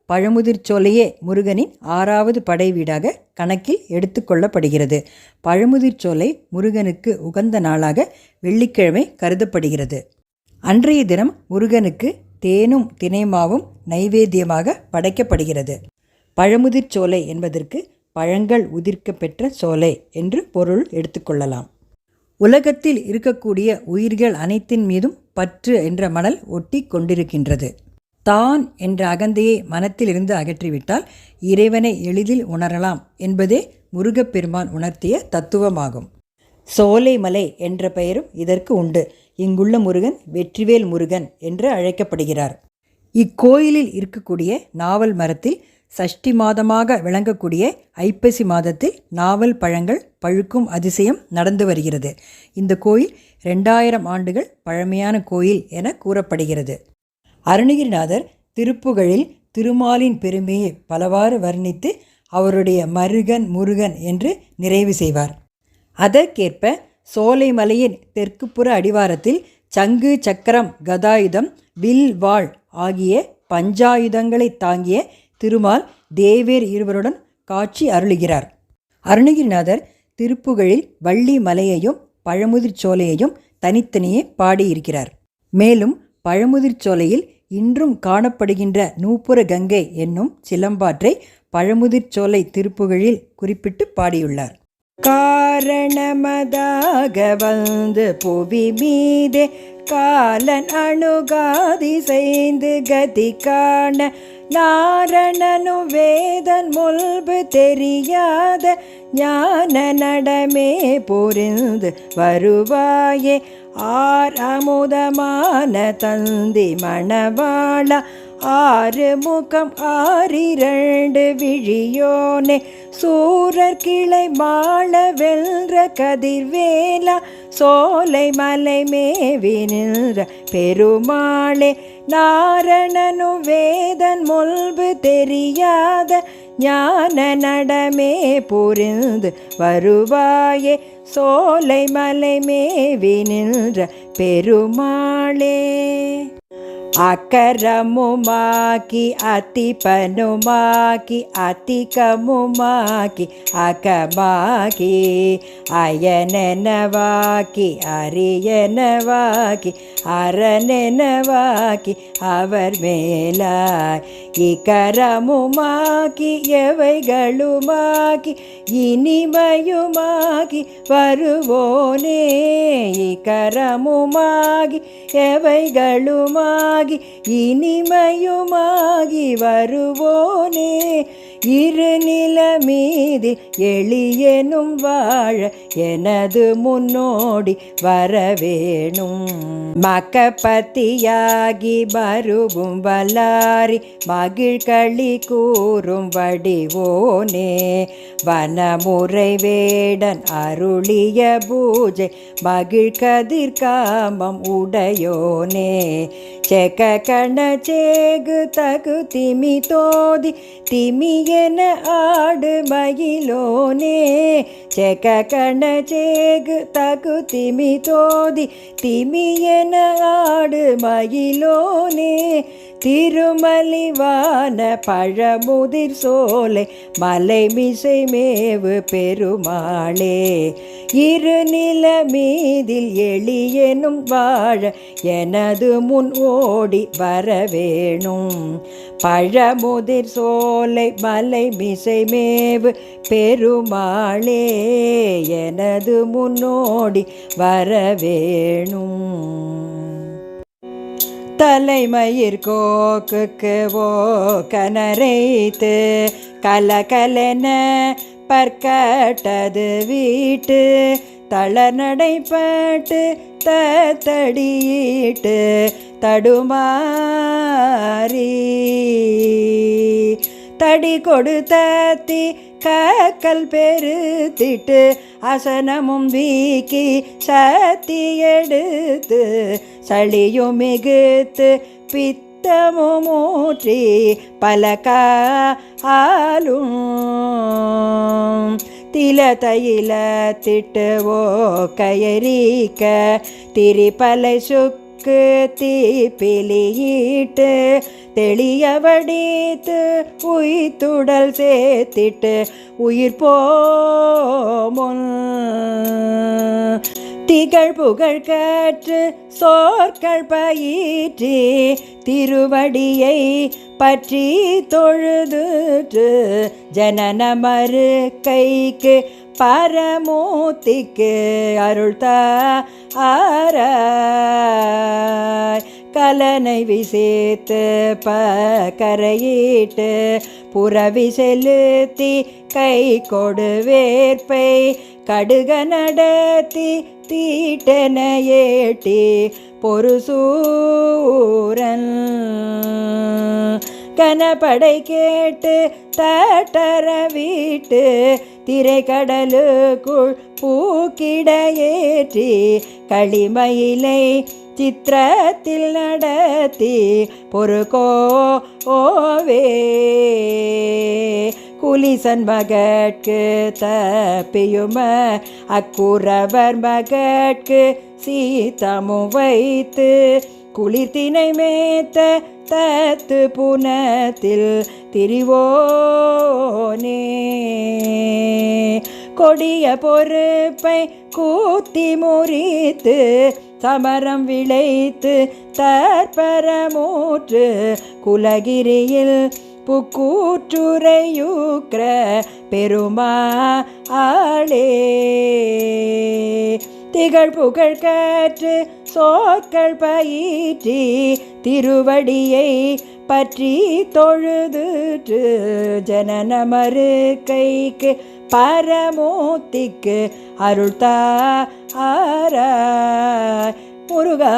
பழமுதிர்ச்சோலையே முருகனின் 6வது படை வீடாக கணக்கில் எடுத்துக்கொள்ளப்படுகிறது. பழமுதிர்ச்சோலை முருகனுக்கு உகந்த நாளாக வெள்ளிக்கிழமை கருதப்படுகிறது. அன்றைய தினம் முருகனுக்கு தேனும் தினைமாவும் நைவேத்தியமாக படைக்கப்படுகிறது. பழமுதிர்ச்சோலை என்பதற்கு பழங்கள் உதிர்க்க பெற்ற சோலை என்று பொருள் எடுத்துக்கொள்ளலாம். உலகத்தில் இருக்கக்கூடிய உயிர்கள் அனைத்தின் மீதும் பற்று என்ற மணல் ஒட்டி கொண்டிருக்கின்றது. தான் என்ற அகந்தையை மனத்திலிருந்து அகற்றிவிட்டால் இறைவனை எளிதில் உணரலாம் என்பதே முருகப்பெருமான் உணர்த்திய தத்துவமாகும். சோலைமலை என்ற பெயரும் இதற்கு உண்டு. இங்குள்ள முருகன் வெற்றிவேல் முருகன் என்று அழைக்கப்படுகிறார். இக்கோயிலில் இருக்கக்கூடிய நாவல் மரத்தில் சஷ்டி மாதமாக விளங்கக்கூடிய ஐப்பசி மாதத்தில் நாவல் பழங்கள் பழுக்கும் அதிசயம் நடந்து வருகிறது. இந்த கோயில் 2000 ஆண்டுகள் பழமையான கோயில் என கூறப்படுகிறது. அருணகிரிநாதர் திருப்புகழில் திருமாலின் பெருமையை பலவாறு வர்ணித்து அவருடைய மருகன் முருகன் என்று நிறைவு செய்வார். அதற்கேற்ப சோலைமலையின் தெற்குப்புற அடிவாரத்தில் சங்கு சக்கரம் கதாயுதம் வில் வாழ் ஆகிய பஞ்சாயுதங்களை தாங்கிய திருமால் தேவேர் இருவருடன் காட்சி அருளுகிறார். அருணகிரிநாதர் திருப்புகழில் வள்ளி மலையையும் பழமுதிர்ச்சோலையையும் தனித்தனியே பாடியிருக்கிறார். மேலும் பழமுதிர்ச்சோலையில் இன்றும் காணப்படுகின்ற நூப்புர கங்கை என்னும் சிலம்பாற்றை பழமுதிர்ச்சோலை திருப்புகழில் குறிப்பிட்டு பாடியுள்ளார். காரணமதாக வந்து புவி மீதே காலன் அணுகாதி செய்து கதி காண நாரணனு வேதன் முல்பு தெரியாத ஞான நடமே புரிந்து வருவாயே ஆர் அமுதமான தந்தி மணவாளா ஆறு முகம் 6 விழியோனே சூரர் கிளை மாள வெல்ற கதிர்வேலா சோலை மலை மேவி நின்ற பெருமாளே நாரணனு வேதன் முல்பு தெரியாத ஞான நடமே புரிந்து வருவாயே சோலை மலை மேவி நின்ற பெருமாளே. அக்கரமுமாக்கி அத்திபனுமாக்கி அத்திகமுமாக்கி அகமாக்கி அயனெனவாக்கி அரியனவாக்கி அரணெனவாக்கி அவர் மேலாய் இக்கரமுமாக்கி எவைகளுமாக்கி இனிமையுமாகி வருவோனே இக்கரமுமாகி எவைகளுமாகி இனிமையுமாகி வருவோனே இருநில மீது எளியனும் வாழ எனது முன்னோடி வரவேணும் மக்கபத்தியாகி மருவும் வல்லாரி மகிழ்களி கூறும் வடிவோனே வனமுறை வேடன் அருளிய பூஜை மகிழ்கதிர் காமம் உடையோனே செக கண சேகு தகு திமி தோதி திமியென ஆடு மகிழோனே செக கண சேகு தகு திமி தோதி திமியென ஆடு மகிழோனே திருமலிவான பழமுதிர் சோலை மலை மிசை மேவு பெருமாளே இருநில மீதில் எளியனும் வாழ எனது முன் ஓடி வரவேணும் பழமுதிர் சோலை மலை மிசை மேவு பெருமாளே எனது முன்னோடி வரவேணும் தலைமயிர் கோக்குக்கு ஓ கனரைத்து கலகலென பற்கட்டது வீட்டு தளநடைப்பட்டு தடியிட்டு தடுமாறி தடி கொடுத்தத்தி கக்கல் பெருத்திட்டு அசனமும் வீக்கி சத்தி எடுத்து சளியும் மிகுத்து பித்தமும் ஊற்றி பலகாலும் தில தையில திட்டுவோ கயரிக்க திரிபலை சுக்க தீக்கு தீப்பிலியிட்டு தெளிய வடித்து உய்துடல் சேர்த்திட்டு உயிர் போமுன் திகழ் புகழ் கற்று சோர்கள் பயிற்றி திருவடியை பற்றி தொழுது ஜனன மறு கைக்கு பரமூர்த்திக்கு அருள் தாராய் கலனை விசேத்து கரையிட்டு புறவி செலுத்தி கை கொடு வேற்பை கடுக நடத்தி தீட்டென ஏட்டி பொருசூரன் கனப்படை கேட்டு தட்டர வீட்டு திரைக்கடலுக்குள் பூக்கிட ஏற்றி களிமயிலை சித்திரத்தில் நடத்தி பொறுக்கோ ஓவே குலிசன் மகட்கு தப்பியும அக்குறவர் மகட்கு சீதமும் வைத்து குளிர்த்தினை மேத்த தத்து புனத்தில் திரிவோனே கொடிய பொறுப்பை கூத்தி முறித்து சமரம் விளைத்து தற்பரமூற்று குலகிரியில் புக்கூற்றுரையுக்ர பெருமா ஆளே திகழ் புகழ் கற்று சோர்கள் பயிற்றி திருவடியை பற்றி தொழுது ஜனன மறு கைக்கு பரமூர்த்திக்கு அருள் தாராய் முருகா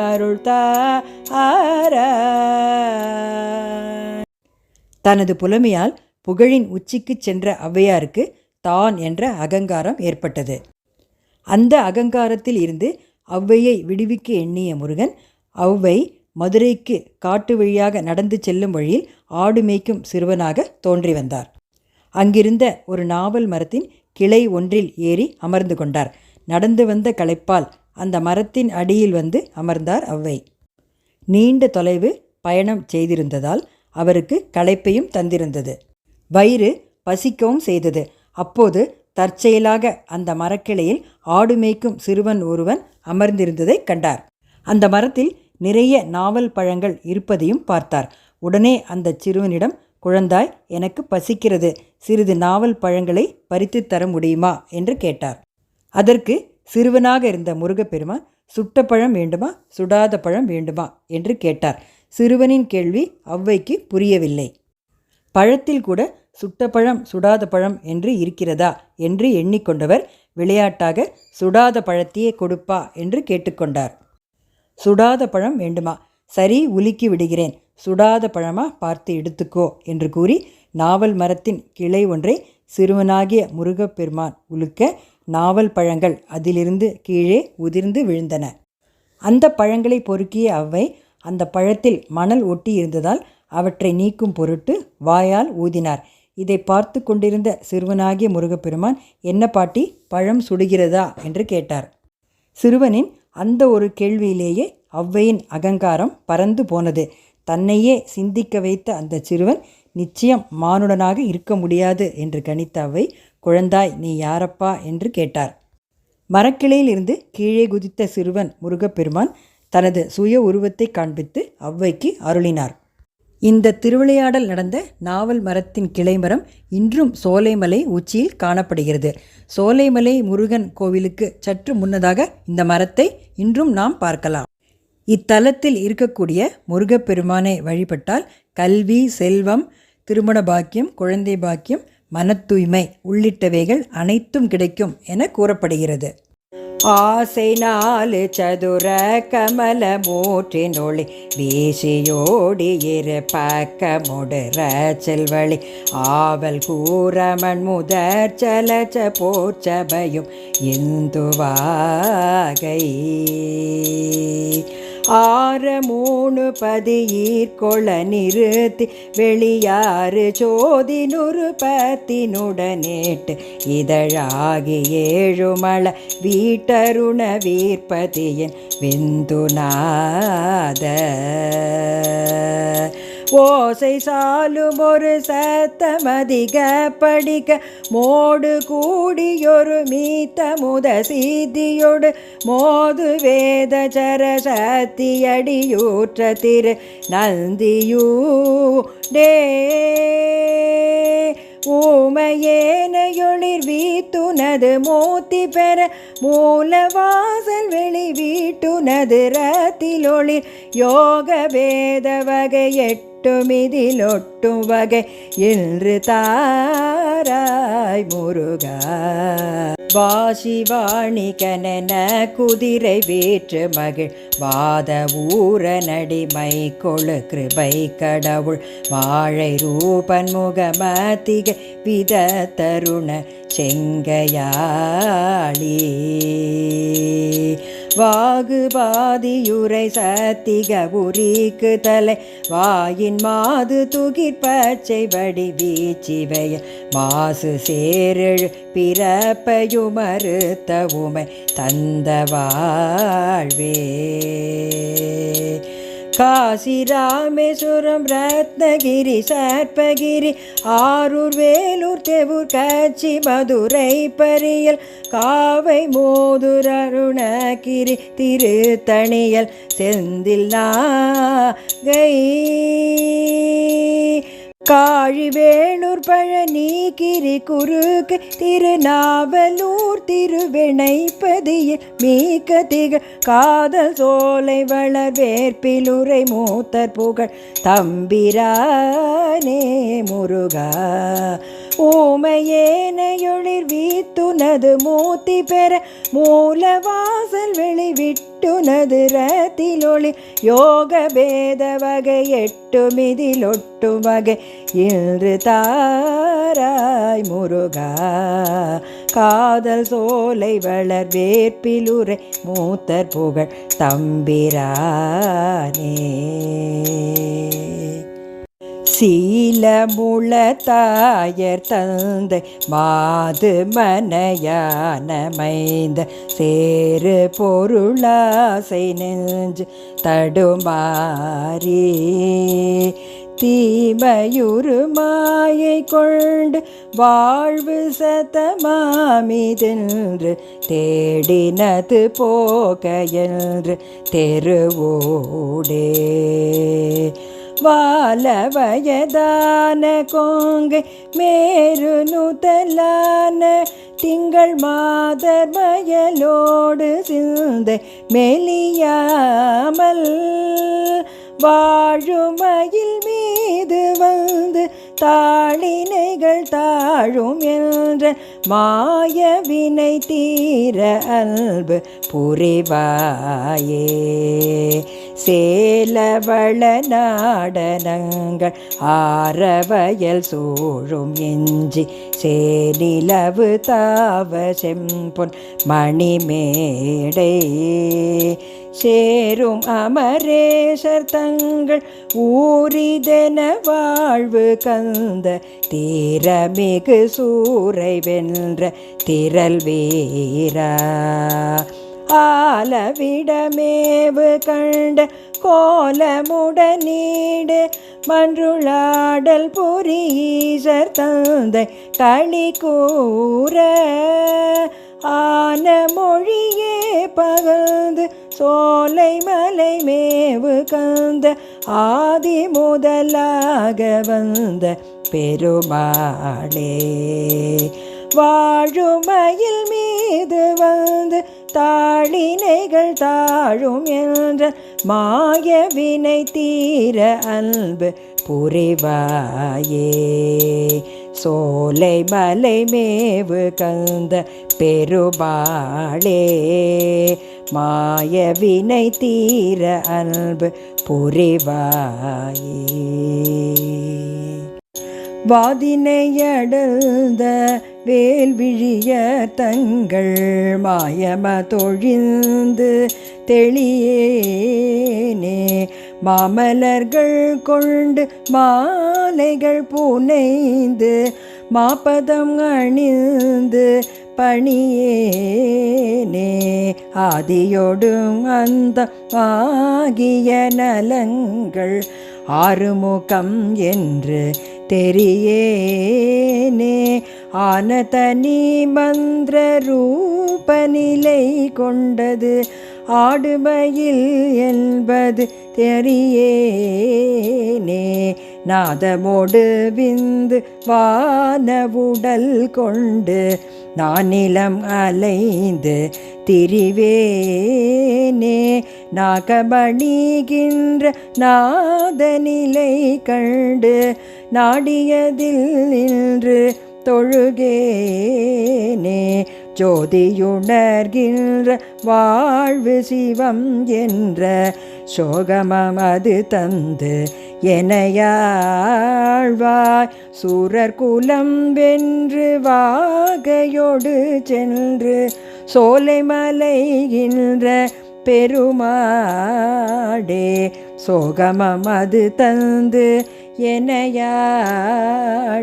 அருள் தாராய். தனது புலமையால் புகழின் உச்சிக்கு சென்ற ஔவையாருக்கு தான் என்ற அகங்காரம் ஏற்பட்டது. அந்த அகங்காரத்தில் இருந்து ஔவையை விடுவிக்க எண்ணிய முருகன் ஔவை மதுரைக்கு காட்டு வழியாக நடந்து செல்லும் வழியில் ஆடு மேய்க்கும் சிறுவனாக தோன்றி வந்தார். அங்கிருந்த ஒரு நாவல் மரத்தின் கிளை ஒன்றில் ஏறி அமர்ந்து கொண்டார். நடந்து வந்த களைப்பால் அந்த மரத்தின் அடியில் வந்து அமர்ந்தார் ஔவை. நீண்ட தொலைவு பயணம் செய்திருந்ததால் அவருக்கு களைப்பையும் தந்திருந்தது. வயிறு பசிக்கவும் செய்தது. அப்போது தற்செயலாக அந்த மரக்கிளையில் ஆடு மேய்க்கும் சிறுவன் ஒருவன் அமர்ந்திருந்ததை கண்டார். அந்த மரத்தில் நிறைய நாவல் பழங்கள் இருப்பதையும் பார்த்தார். உடனே அந்த சிறுவனிடம், குழந்தாய், எனக்கு பசிக்கிறது, சிறிது நாவல் பழங்களை பறித்து தர முடியுமா என்று கேட்டார். அதற்கு சிறுவனாக இருந்த முருகப்பெருமான், சுட்ட பழம் வேண்டுமா, சுடாத பழம் வேண்டுமா என்று கேட்டார். சிறுவனின் கேள்வி ஔவைக்கு புரியவில்லை. பழத்தில் கூட சுட்ட பழம் சுடாத பழம் என்று இருக்கிறதா என்று எண்ணிக்கொண்டவர் விளையாட்டாக சுடாத பழத்தையே கொடுப்பா என்று கேட்டுக்கொண்டார். சுடாத பழம் வேண்டுமா, சரி, உலுக்கி விடுகிறேன், சுடாத பழமா பார்த்து எடுத்துக்கோ என்று கூறி நாவல் மரத்தின் கிளை ஒன்றை சிறுவனாகிய முருகப்பெருமான் உலுக்க நாவல் பழங்கள் அதிலிருந்து கீழே உதிர்ந்து விழுந்தன. அந்த பழங்களை பொறுக்கிய ஔவை அந்த பழத்தில் மணல் ஒட்டி இருந்ததால் அவற்றை நீக்கும் பொருட்டு வாயால் ஊதினார். இதை பார்த்து கொண்டிருந்த சிறுவனாகிய முருகப்பெருமான், என்ன பாட்டி, பழம் சுடுகிறதா என்று கேட்டார். சிறுவனின் அந்த ஒரு கேள்வியிலேயே ஔவையின் அகங்காரம் பறந்து போனது. தன்னையே சிந்திக்க வைத்த அந்த சிறுவன் நிச்சயம் மானுடனாக இருக்க முடியாது என்று கணித்த ஔவை, குழந்தாய், நீ யாரப்பா என்று கேட்டார். மரக்கிளையில் இருந்து கீழே குதித்த சிறுவன் முருகப்பெருமான் தனது சுய உருவத்தை காண்பித்து ஔவைக்கு அருளினார். இந்த திருவிளையாடல் நடந்த நாவல் மரத்தின் கிளைமரம் இன்றும் சோலைமலை உச்சியில் காணப்படுகிறது. சோலைமலை முருகன் கோவிலுக்கு சற்று முன்னதாக இந்த மரத்தை இன்றும் நாம் பார்க்கலாம். இத்தலத்தில் இருக்கக்கூடிய முருகப்பெருமானை வழிபட்டால் கல்வி, செல்வம், திருமண பாக்கியம், குழந்தை பாக்கியம், மன தூய்மை உள்ளிட்டவைகள் அனைத்தும் கிடைக்கும் என கூறப்படுகிறது. ஆசை நாலு சதுர கமல மூற்றினொளி வீசியோடி இரு பக்கமுடுற செல்வழி ஆவல் கூறமண் முதற் சலச்ச போர்ச்சபையும் இந்துவாகை ஆரமூணு பதியீர்கொள நிறுத்தி வெளியாறு சோதி நுறுபத்தினுடனேட்டு இதழாகி ஏழுமள வீட்டருண வீர்பதியின் விந்துநாத ஓசை சாலும் ஒரு சத்தமதிக படிக்க மோடு கூடியொரு மீத்த முத சீதியோடு மோது வேத சரசத்தியடியூற்ற திரு நந்தியூடே ஊமையேனையொளிர் வீத்துனது மூத்தி பெற மூலவாசல் வெளி வீட்டுனது ரத்திலொளிர் யோக பேத வகை எட்டுமிதிலொட்டும் வகை இன்று தாராய் முருகா வாசிவாணி கனன குதிரை வேற்று மகிழ் வாத ஊர நடிமை கொழு கிருபை கடவுள் வாழை ரூபன் முகமதிக வித தருண செங்கையாளி வாகுபாதியுரை சத்திக உரிக்கு தலை வாயின் மாது துகிர் பச்சை வடி வீச்சிவைய மாசு சேரெழு பிறப்பையுமறுத்த உமை தந்த வாழ்வே காசி ராமேஸ்வரம் ரத்னகிரி சர்ப்பகிரி ஆரூர் வேலூர் தெவூர் கச்சி மதுரை பரியல் காவை மோதுர் அருணகிரி திருத்தணியல் செந்தில் நாகை காழி வேளூர் பழனி கிரி குறுக்கு திருநாவலூர் திருவினைப்பதியில் மீக்க திகழ் காதல் சோலை வளர் வேற்பிலுரை மூத்தர் புகழ் தம்பிரானே முருகா ஊமையேனையொளிர் வீத்துனது மூத்தி பெற மூலவாசல் வெளிவிட்டுனது ரத்திலொளி யோக பேத வகை எட்டுமிதிலொட்டு வகை இன்று தாராய் முருகா காதல் சோலை வளர் வேற்பிலுரை மூத்தர் புகழ் தம்பிரானே சீலமுள தாயர் தந்தை மாது மனையானமைந்த சேரு பொருளாசை நெஞ்சு தடுமாறி தீமையுறு மாயை கொண்டு வாழ்வு சதமாமிதென்று தேடினது போகையென்று தெருவோடே வால வயதான கொங்கை மேரு நுதலான திங்கள் மாதர் வயலோடு சிந்தை மெலியாமல் வாழுமயில் மீது வந்து தாளினைகள் தாழும் என்ற மாய வினை தீர அன்பு புரிவாயே சேலவள நாடனங்கள் ஆரவயல் சூழும் எஞ்சி சேனிலவு தாவ செம்பொன் மணிமேடை சேரும் அமரேசர் தங்கள் ஊரிதென வாழ்வு கந்த தீரமிகு சூரை வென்ற திரள் வீரா ஆலவிடமேவு கண்ட கோலமுடனீடு மன்றுளாடல் புரீசர் தந்தை களி கூற ஆன மொழியே பகழ்ந்து சோலை மலை மேவு கந்த ஆதி முதலாக வந்த பெருமாளே வாழுமயில் மீது வந்து தாளினைகள் தாழும் என்ற மாய வினை தீர அன்பு புரிவாயே சோலை மலை மேவு கந்த பெருமாளே மாய வினை தீர அன்பு புரிவாயே வாதினையடழ்ந்த வேல்விழிய தங்கள் மாயம தொழிந்து தெளியேனே மாமலர்கள் கொண்டு மாலைகள் புனைந்து மாப்பதம் அணிந்து பணியேனே ஆதியோடும் அந்த ஆகிய நலங்கள் ஆறுமுகம் என்று தெரியேனே ஆன தனி மந்திர ரூப நிலை கொண்டது ஆடுமயில் என்பது தெரியேனே நாதமோடு விந்து வானவுடல் கொண்டு நானிலம் அலைந்து திரிவேனே நாகமணிகின்ற நாதநிலை கண்டு நாடியதில் நின்று தொழுகேனே ஜோதியுணர்கின்ற வாழ்வு சிவம் என்ற சோகமம் அது தந்து எனையாழ்வாய் சூரர் குலம் வென்று வாகையோடு சென்று சோலைமலைகின்ற பெருமாடே சோகமம் அது தந்து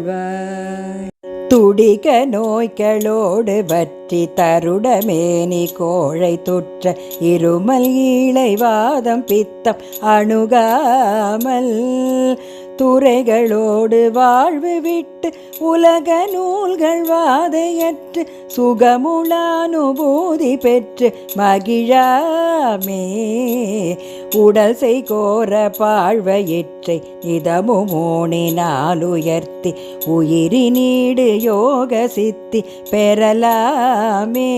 எனையாழ்வாய் துடிக நோய்களோடு வற்றி தருடமேனி கோழை துற்ற இருமல் ஈழைவாதம் பித்தம் அணுகாமல் துறைகளோடு வாழ்வு விட்டு உலக நூல்கள் வாதையற்று சுகமுளானுபூதி பெற்று மகிழாமே உடல் செய்கோர பாழ்வயிற்றை இதமும் ஊனினாலுயர்த்தி உயிரி நீடு யோக சித்தி பெறலாமே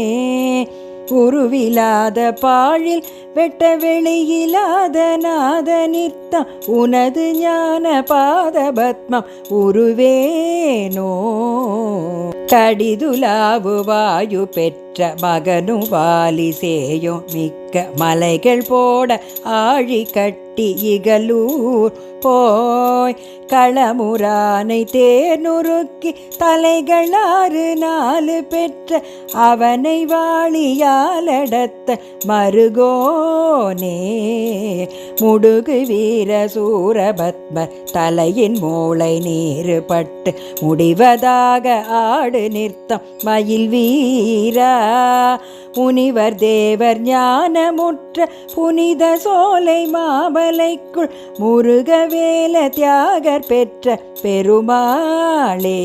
உருவிலாத பாழில் வெட்ட வெளியிலாத நாத நித்தம் உனது ஞான பாத பத்மம் உருவேனோ கடிதுலாவு வாயு பெற்ற மகனும் வாலி சேயும் மிக்க மலைகள் போட ஆழி கட்டி இகலூர் போய் களமுரானை தேர் நுறுக்கி தலைகள் 6 பெற்ற அவனை வாளியாலடத்த மருகோனே முடுகு வீர சூரபத்ம தலையின் மூளை நீரு பட்டு முடிவதாக ஆடு நிறுத்தம் மயில் வீரா முனிவர் தேவர் ஞானமுற்ற புனித சோலை மாமலைக்குள் முருகவேல தியாகர் பெற்ற பெருமாளே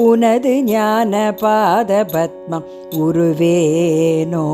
உனது ஞான பாத பத்மம் உருவேனோ